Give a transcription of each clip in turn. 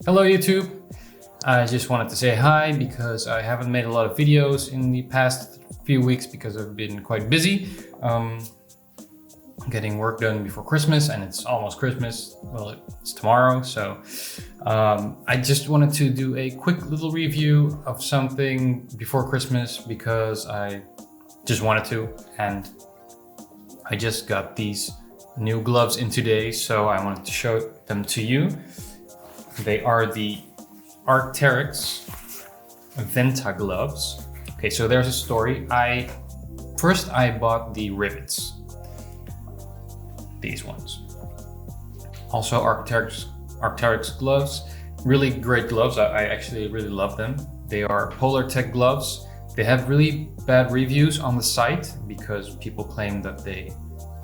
Hello YouTube! I just wanted to say hi because I haven't made a lot of videos in the past few weeks because I've been quite busy getting work done before Christmas, and it's almost Christmas. Well, it's tomorrow, so I just wanted to do a quick little review of something before Christmas because I just wanted to, and I just got these new gloves in today, so I wanted to show them to you. They are the Arc'teryx Venta gloves. Okay, so there's a story. First I bought the Rivets. These ones. Also Arc'teryx gloves. Really great gloves. I actually really love them. They are Polar Tech gloves. They have really bad reviews on the site because people claim that they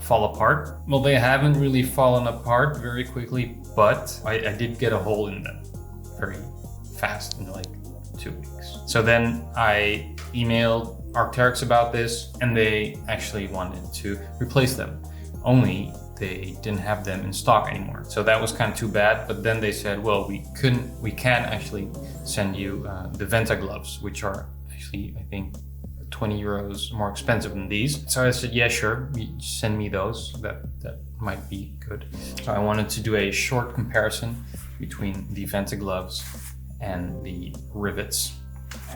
fall apart. Well, they haven't really fallen apart very quickly, but I did get a hole in them very fast in like 2 weeks. So then I emailed Arc'teryx about this, and they actually wanted to replace them. Only they didn't have them in stock anymore. So that was kind of too bad. But then they said, well, we can actually send you the Venta gloves, which are actually, I think, 20 euros more expensive than these. So I said, yeah, sure, send me those. That might be good. So I wanted to do a short comparison between the Venta gloves and the Rivets.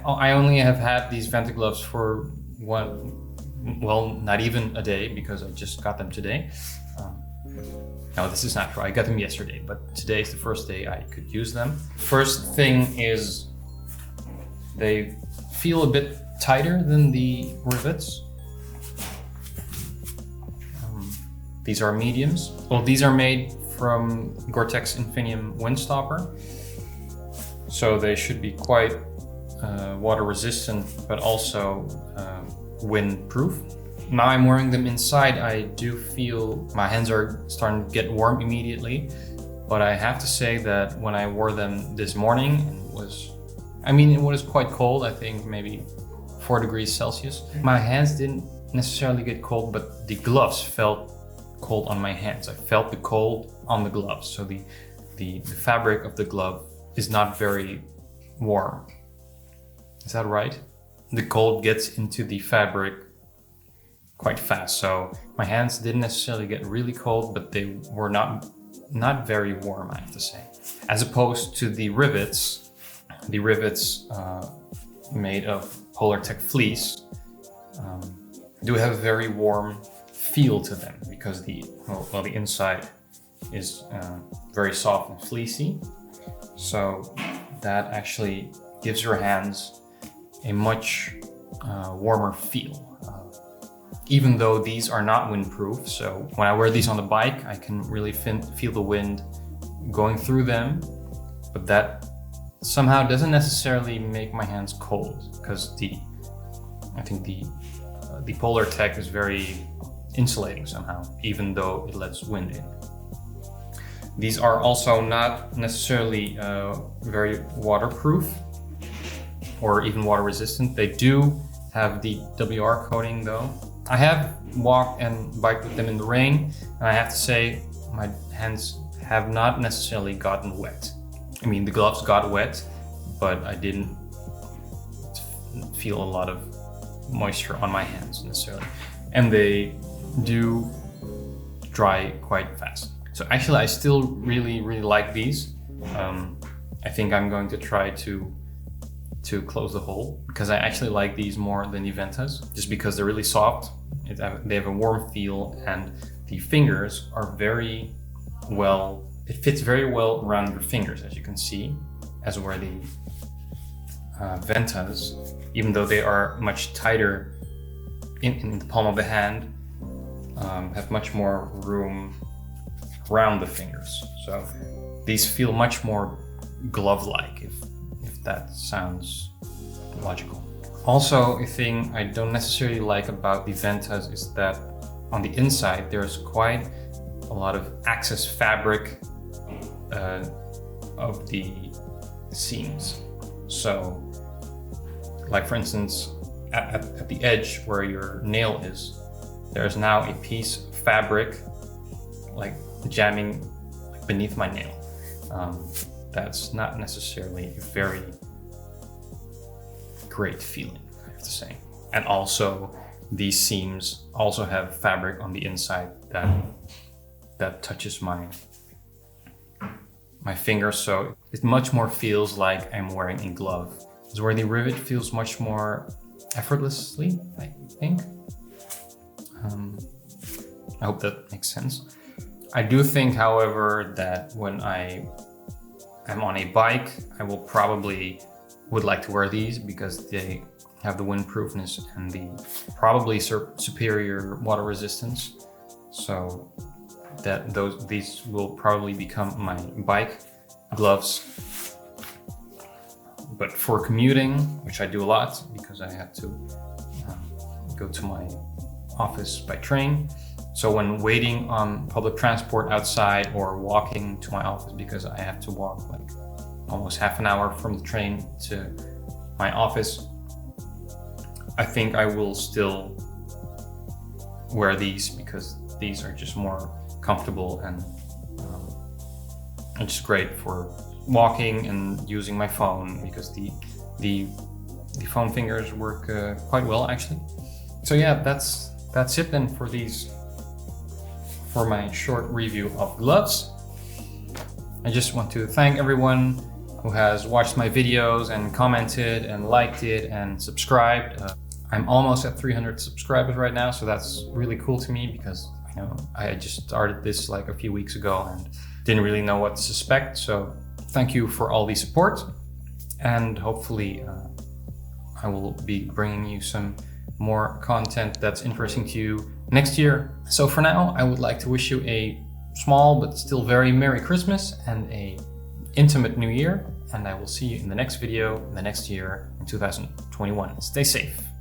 I only have had these Venta gloves for not even a day, because I just got them today. No, this is not true. I got them yesterday, but today is the first day I could use them. First thing is they feel a bit tighter than the Rivets. These are mediums. Well, these are made from gore-tex Infinium windstopper, so they should be quite water resistant, but also windproof. Now I'm wearing them inside. I do feel my hands are starting to get warm immediately, but I have to say that when I wore them this morning, it was quite cold. I think maybe 4 degrees Celsius. My hands didn't necessarily get cold, but the gloves felt cold on my hands. I felt the cold on the gloves. So the fabric of the glove is not very warm. Is that right? The cold gets into the fabric quite fast. So my hands didn't necessarily get really cold, but they were not very warm, I have to say. As opposed to the Rivets. The Rivets made of Polar Tech fleece do have a very warm feel to them because the inside is very soft and fleecy, so that actually gives your hands a much warmer feel, even though these are not windproof. So when I wear these on the bike, I can really feel the wind going through them, but that somehow doesn't necessarily make my hands cold, because I think the Polar Tech is very insulating somehow, even though it lets wind in. These are also not necessarily very waterproof or even water resistant. They do have the WR coating though. I have walked and biked with them in the rain, and I have to say my hands have not necessarily gotten wet. I mean, the gloves got wet, but I didn't feel a lot of moisture on my hands necessarily. And they do dry quite fast. So actually, I still really like these. I think I'm going to try to close the hole, because I actually like these more than the Ventas, just because they're really soft. They have a warm feel, and the fingers are very well. It fits very well around your fingers, as you can see, as where the Ventas, even though they are much tighter in the palm of the hand, have much more room around the fingers. So these feel much more glove-like, if that sounds logical. Also, a thing I don't necessarily like about the Ventas is that on the inside there's quite a lot of excess fabric of the seams. So, like for instance, at the edge where your nail is, there's now a piece of fabric like jamming beneath my nail. that's not necessarily a very great feeling, I have to say. And also, these seams also have fabric on the inside that touches my finger, so it much more feels like I'm wearing a glove. It's where the Rivet feels much more effortlessly, I think. I hope that makes sense. I do think, however, that when I am on a bike, I will would like to wear these because they have the windproofness and the probably superior water resistance. So that these will probably become my bike gloves. But for commuting, which I do a lot because I have to go to my office by train. So when waiting on public transport outside or walking to my office, because I have to walk like almost half an hour from the train to my office, I think I will still wear these because these are just more comfortable and just great for walking and using my phone, because the phone fingers work quite well actually. So yeah, that's it then for my short review of gloves. I just want to thank everyone who has watched my videos and commented and liked it and subscribed. I'm almost at 300 subscribers right now, so that's really cool to me because I just started this like a few weeks ago and didn't really know what to suspect. So thank you for all the support, and hopefully I will be bringing you some more content that's interesting to you next year. So for now, I would like to wish you a small but still very Merry Christmas and a intimate New Year, and I will see you in the next video in the next year in 2021. Stay safe.